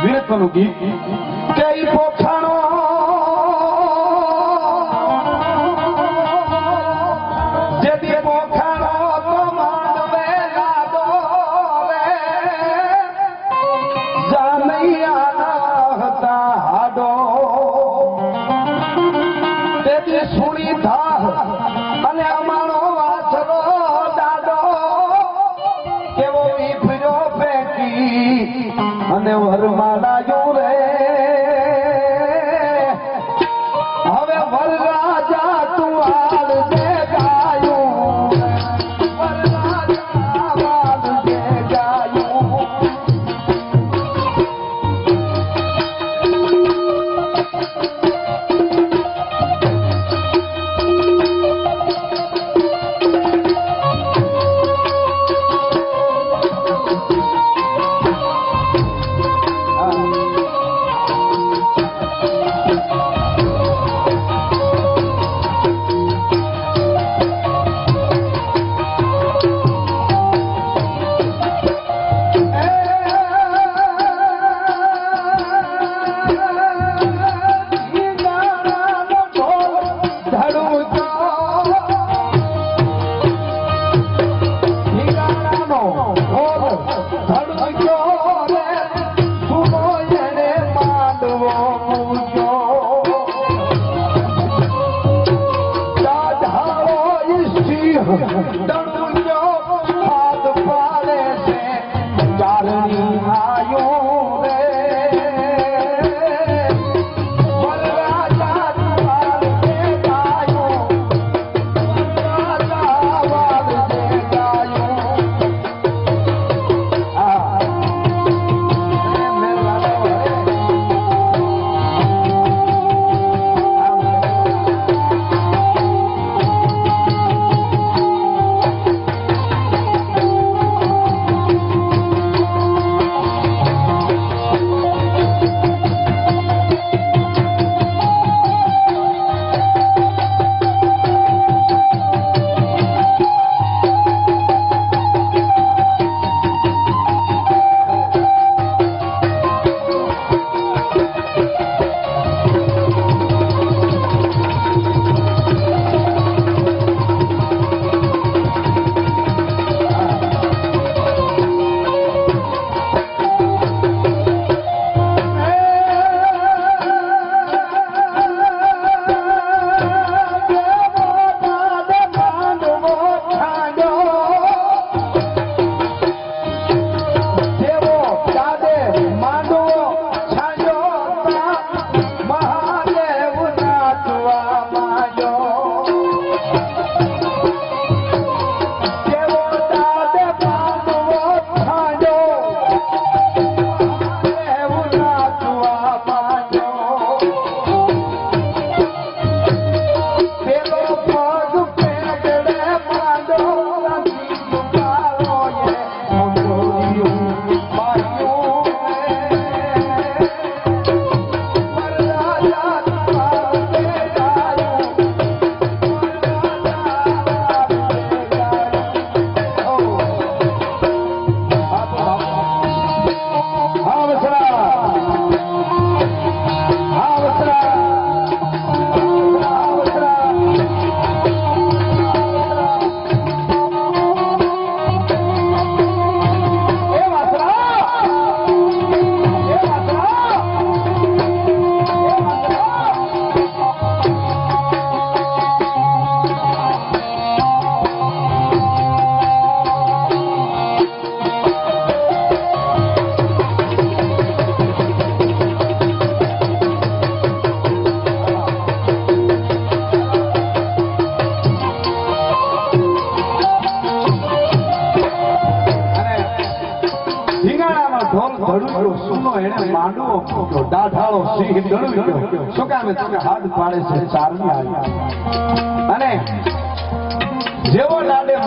વીરત્વનું ગીત કે ઈ પોખાણો જેથી પોખાણો તો માંડવે લાડો રે જાનૈયાના હતા હાડો તેથી સુણી ધાર અને અમારો વાછરો દાડો કેવો વીફર્યો ફેંકી અને વરમાલાયો રે હવે વરરાજા તું હાલ દે ગાયું વરરાજા હાલ દે ગાયું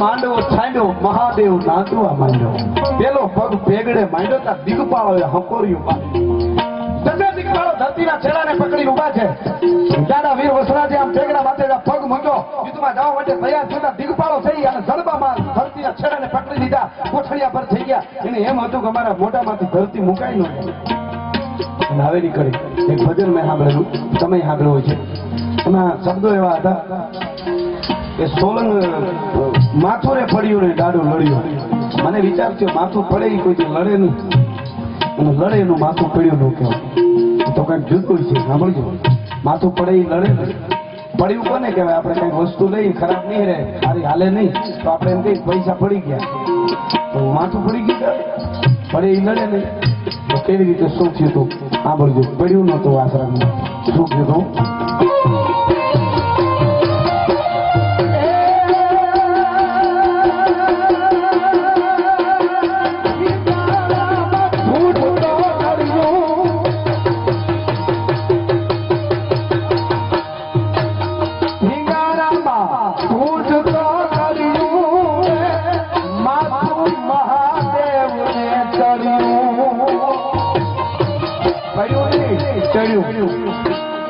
માંડવો છાંડ્યો મહાદેવ નાચવા માંડ્યો પેલો પગ ભેગડે માંડ્યો તા દિગપાળો હકોર્યું તમે દિગપાળો ધરતીના છેડાને પકડીને ઉભા છે દાદા વીર વસરાજે આમ ભેગડા માથે પગ મૂક્યો યુદ્ધમાં જવા માટે તૈયાર થતા દિગપાળો થઈ અને જડબામાં ધરતીના છેડાને પકડી લીધા કોઠડિયા પર થઈ ગયા એને એમ હતું કે અમારા મોઢામાંથી ધરતી મુકાઈ ન અને હવેલી કરી એક ભજન મેં સાંભળેલું, તમે સાંભળ્યું હોય છે. એમાં શબ્દો એવા હતા કે સોલંગ માથું રે પડ્યું ને દાડું લડ્યું. મને વિચાર થયો માથું પડે એ કોઈ લડે નહીં, અને લડે એનું માથું પડ્યું ન કહેવાય, તો કંઈક જુદું છે. સાંભળજો, માથું પડે એ લડે નહીં. પડ્યું કોને કહેવાય? આપણે કંઈક વસ્તુ લઈ ખરાબ નહીં રહે, સારી હાલે નહીં, તો આપણે એમ કહીએ પૈસા પડી ગયા, તો માથું પડી ગયું, પડે એ લડે નહીં. તો કેવી રીતે શું થયું હતું સાંભળજો. પડ્યું નહોતું આશ્રમમાં, શું થયું હતું?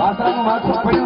આશ્રમ માથું પડ્યું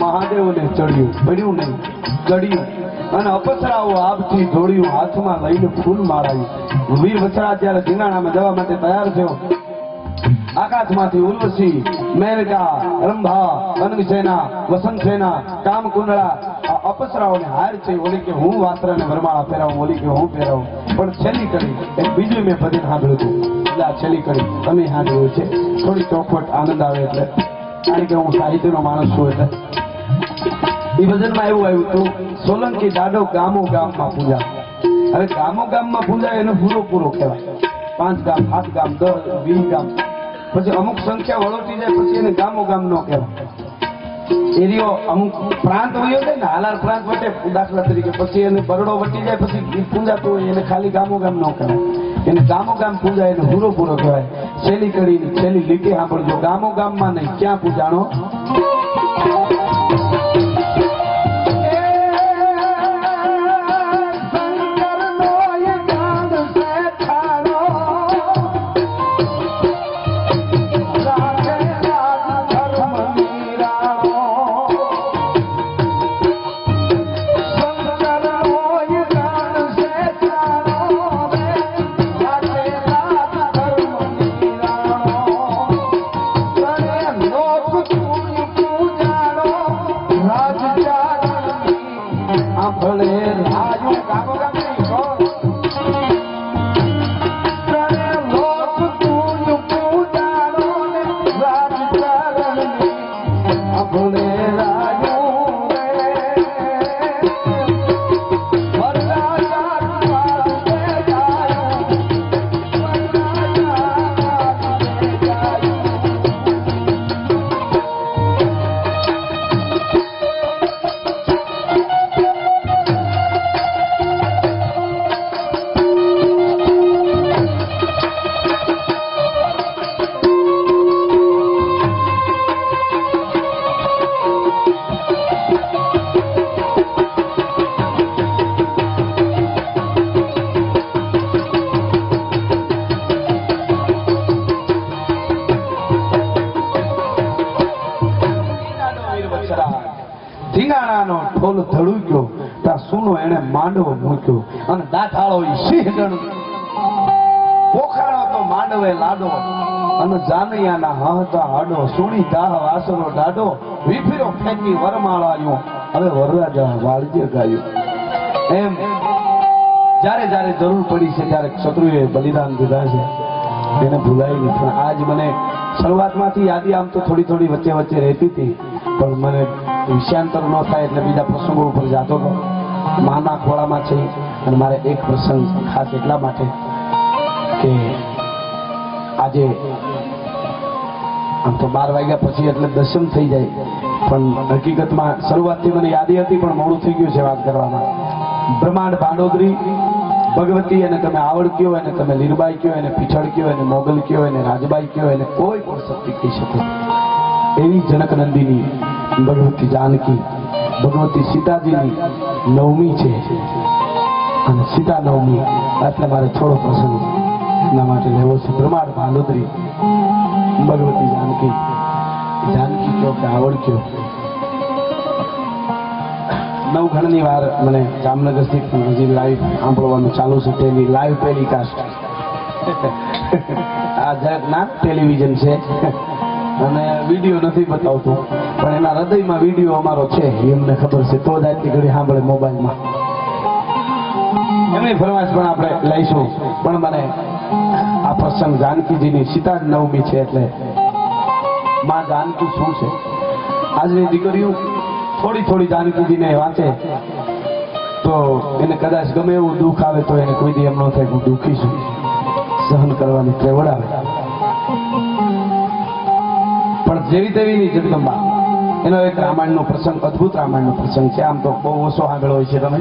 મહાદેવને ચડ્યું, પડ્યું નહીં, ચડ્યું અને અપસરાઓ આપથી જોડ્યું, હાથમાં લઈને ફૂલ મારાયું. વીર વસરા જ્યારે ધીનાણામાં જવા માટે તૈયાર થયો આકાશમાંથી ઉર્વશી, મેનકા, રંભા, અનંગસેના, વસંતસેના, કામકુંડળા આ અપ્સરાઓને હાર છે. ઓલી કે હું વાત્રાને વરમાળા ફેરાવું, ઓલી કે હું ફેરાવું. પણ છેલ્લી કરી એક બીજું મેં ભજન સાંભળ્યું હતું. એટલે આ છેલ્લી કરી તમે સાંભળ્યું છે. થોડી ચોખવટ આનંદ આવે એટલે, કારણ કે હું સાહિત્યનો માણસ છું. એટલે એ ભજનમાં એવું આવ્યું હતું, સોલંકી દાડો ગામો ગામમાં પૂજા. હવે ગામો ગામમાં પૂજા એનો પૂરો કહેવાય. 5 ગામ, 7 ગામ, 10, 20 ગામ, પછી અમુક સંખ્યા વળોટી જાય પછી એને ગામો ગામ ન કહેવાય. એરિયો અમુક પ્રાંત વયો જાય ને, હાલાર પ્રાંત વટે દાખલા તરીકે, પછી એને બરડો વટી જાય પછી પૂજાતું હોય એને ખાલી ગામો ગામ ન કહેવાય. એને ગામો ગામ પૂજા એને પૂરો કહેવાય. છેલ્લી કડી છેલ્લી લીટી સાંભળજો. ગામો ગામમાં નહીં, ક્યાં પૂજાણો? ધીંગાણાનો ઢોલ ધડુક્યો, ત્યાં સુનો એને માંડવો મૂક્યો, અને દાંઠાળો ઈ સિંહ ગણ પોખાણો તો માંડવે લાડો, અને જાનૈયાના હહતા હાડો, સુણી દાહ વાસરો ડાડો, વિફીરો ફેંકી વરમાળાયો, હવે વરરાજા વાળજે ગાયું. એમ જ્યારે જ્યારે જરૂર પડી છે ત્યારે શત્રુએ બલિદાન દીધા છે, એને ભૂલાય નહીં. પણ આજ મને શરૂઆતમાંથી યાદી આમ તો થોડી વચ્ચે રહેતી હતી, પણ મને વિષયાંતર ન થાય એટલે બીજા પ્રસંગો ઉપર જતો હતો. માના ખોળામાં છે, અને મારે એક પ્રસંગ ખાસ એટલા માટે કે આજે આમ તો 12 વાગ્યા પછી એટલે દર્શન થઈ જાય, પણ હકીકતમાં શરૂઆતથી મને યાદી હતી પણ મોડું થઈ ગયું છે વાત કરવામાં. બ્રહ્માંડ ભાંડોદરી ભગવતી, અને તમે આવડ કયો, અને તમે લીરબાઈ કયો, એને પીછળ કયો, એને મોગલ કયો, એને રાજબાઈ કયો, એને કોઈ પણ શક્તિ કહી શકો. એવી જનક નંદીની ભગવતી જાનકી, ભગવતી સીતાજીની નવમી છે, અને સીતા નવમી એટલે મારે થોડો પ્રસંગ એના માટે લેવો છે. બ્રહ્માંડ ભાંડોદરી ભગવતી જાનકી, જાનકી કયો કે આવડ કયો. નવઘણની વાર મને જામનગર સ્થિત હજી લાઈવ સાંભળવાનું ચાલુ છે, તેની લાઈવ ટેલિકાસ્ટ આ જગના ટેલિવિઝન છે, અને વિડીયો નથી બતાવતું, પણ એના હૃદયમાં વિડીયો અમારો છે, એમને ખબર છે. તો જ આજની ઘડી સાંભળે મોબાઈલમાં. એમની ફરમાઈશ પણ આપણે લઈશું. પણ મને આ પ્રસંગ જાનકીજીની સીતા નવમી છે, એટલે માં જાનકી શું છે. આજની દીકરીઓ થોડી જાનકીજીને વાંચે તો એને કદાચ ગમે એવું દુઃખ આવે તો એને કોઈ દી એમ ન થાય હું દુઃખી છું, સહન કરવાની ત્રેવડ આવે. પણ જેવી તેવીની જગદંબા, એનો એક રામાયણનો પ્રસંગ, અદભુત રામાયણનો પ્રસંગ છે. આમ તો બહુ ઓછો આગળ હોય છે, તમે